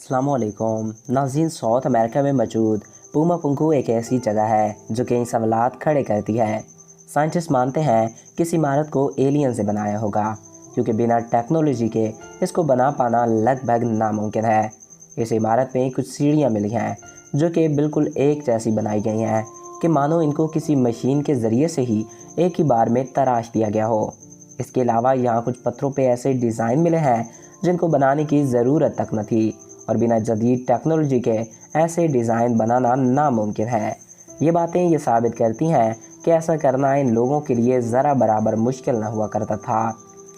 अस्सलाम वालेकुम नाज़रीन। साउथ अमेरिका में मौजूद पूमा पुंकू एक ऐसी जगह है जो कई सवालात खड़े करती है। साइंटिस्ट मानते हैं कि इस इमारत को एलियन से बनाया होगा, क्योंकि बिना टेक्नोलॉजी के इसको बना पाना लगभग नामुमकिन है। इस इमारत में कुछ सीढ़ियाँ मिली हैं जो कि बिल्कुल एक जैसी बनाई गई हैं कि मानो इनको किसी मशीन के ज़रिए से ही एक ही बार में तराश दिया गया हो। इसके अलावा यहाँ कुछ पत्थरों पे ऐसे डिज़ाइन मिले हैं जिनको बनाने की ज़रूरत तक न थी, और बिना जदीद टेक्नोलॉजी के ऐसे डिज़ाइन बनाना नामुमकिन है। ये बातें ये साबित करती हैं कि ऐसा करना इन लोगों के लिए ज़रा बराबर मुश्किल न हुआ करता था।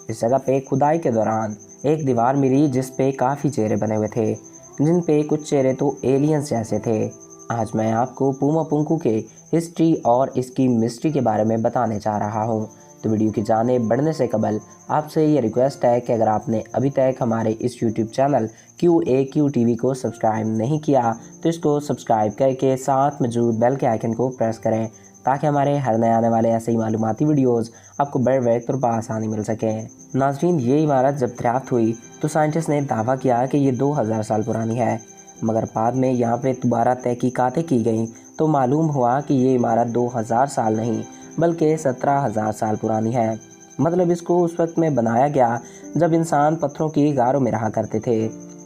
इस जगह पे खुदाई के दौरान एक दीवार मिली जिस पे काफ़ी चेहरे बने हुए थे, जिन पे कुछ चेहरे तो एलियंस जैसे थे। आज मैं आपको पूमा पुंकू के हिस्ट्री और इसकी मिस्ट्री के बारे में बताने जा रहा हूँ। तो वीडियो की जाने बढ़ने से कबल आपसे ये रिक्वेस्ट है कि अगर आपने अभी तक हमारे इस यूट्यूब चैनल QAQ TV को सब्सक्राइब नहीं किया तो इसको सब्सक्राइब करके साथ मौजूद बेल के आइकन को प्रेस करें, ताकि हमारे हर नए आने वाले ऐसे ही मालूमाती वीडियोस आपको बर वक्त और बआसानी मिल सके। नाज़रीन, ये इमारत जब दरियाफ्त हुई तो साइंटिस्ट ने दावा किया कि ये 2000 साल पुरानी है, मगर बाद में यहाँ पर दोबारा तहकीकातें की गई तो मालूम हुआ कि ये इमारत 2000 साल नहीं बल्कि 17,000 साल पुरानी है। मतलब इसको उस वक्त में बनाया गया जब इंसान पत्थरों की गारों में रहा करते थे।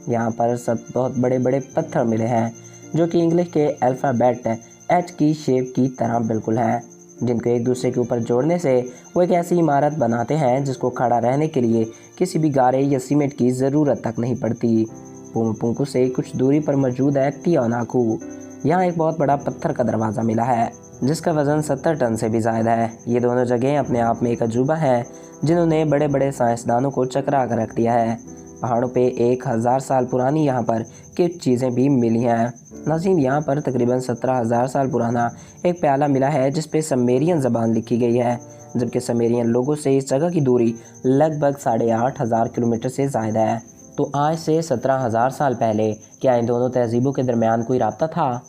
यहाँ पर सब बहुत बड़े बड़े पत्थर मिले हैं जो कि इंग्लिश के अल्फ़ाबेट H की शेप की तरह बिल्कुल हैं, जिनको एक दूसरे के ऊपर जोड़ने से वो एक ऐसी इमारत बनाते हैं जिसको खड़ा रहने के लिए किसी भी गारे या सीमेंट की ज़रूरत तक नहीं पड़ती। पूमा पुंकू से कुछ दूरी पर मौजूद है तियानाकू। यहाँ एक बहुत बड़ा पत्थर का दरवाज़ा मिला है जिसका वज़न 70 टन से भी ज़्यादा है। ये दोनों जगह अपने आप में एक अजूबा है जिन्होंने बड़े बड़े साइंसदानों को चकरा कर रख दिया है। पहाड़ों पे 1000 साल पुरानी यहाँ पर कुछ चीज़ें भी मिली हैं। नाज़रीन, यहाँ पर तकरीबन 17,000 साल पुराना एक प्याला मिला है जिस पे समेरियन ज़बान लिखी गई है, जबकि समेरियन लोगों से इस जगह की दूरी लगभग 8,500 किलोमीटर से ज़्यादा है। तो आज से 17,000 साल पहले क्या इन दोनों तहजीबों के दरमियान कोई राब्ता था?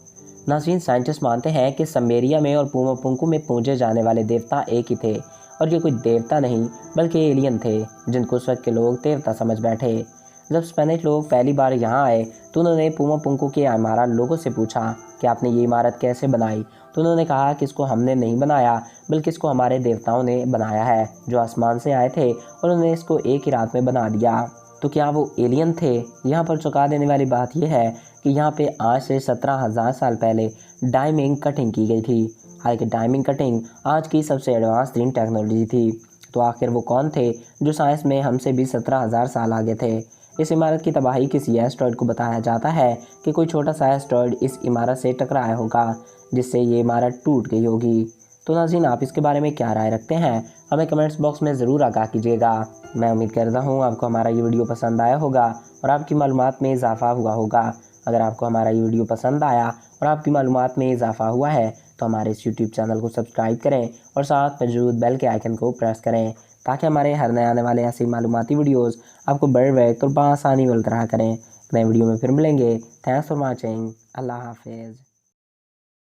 नाज़रीन, साइंटिस्ट मानते हैं कि समेरिया में और पूमा पुंकू में पूजे जाने वाले देवता एक ही थे, और ये कोई देवता नहीं बल्कि एलियन थे जिनको उस वक्त के लोग देवता समझ बैठे। जब स्पेनिश लोग पहली बार यहाँ आए तो उन्होंने पूमा पुंकू के इमारत लोगों से पूछा कि आपने ये इमारत कैसे बनाई, तो उन्होंने कहा कि इसको हमने नहीं बनाया बल्कि इसको हमारे देवताओं ने बनाया है जो आसमान से आए थे, और उन्होंने इसको एक ही रात में बना दिया। तो क्या वो एलियन थे? यहाँ पर चौंका देने वाली बात यह है कि यहाँ पे आज से 17,000 साल पहले डायमंड कटिंग की गई थी। हालांकि डायमंड कटिंग आज की सबसे एडवांस तरीन टेक्नोलॉजी थी। तो आखिर वो कौन थे जो साइंस में हमसे भी 17,000 साल आगे थे? इस इमारत की तबाही किसी एस्टेरॉयड को बताया जाता है कि कोई छोटा सा एस्टेरॉयड इस इमारत से टकराया होगा जिससे ये इमारत टूट गई होगी। तो नाज़रीन, आप इसके बारे में क्या राय रखते हैं? हमें कमेंट्स बॉक्स में ज़रूर आगाह कीजिएगा। मैं उम्मीद करता हूँ आपको हमारा ये वीडियो पसंद आया होगा और आपकी मालूमात में इजाफ़ा हुआ होगा। अगर आपको हमारा ये वीडियो पसंद आया और आपकी मालूमात में इजाफ़ा हुआ है तो हमारे इस यूट्यूब चैनल को सब्सक्राइब करें और साथ मौजूद बेल के आइकन को प्रेस करें, ताकि हमारे हर नए आने वाले ऐसे मालूमाती वीडियोज़ आपको बर वक्त और बआसानी मिलता रहा करें। नए वीडियो में फिर मिलेंगे। Thanks for watching. अल्लाह हाफिज़।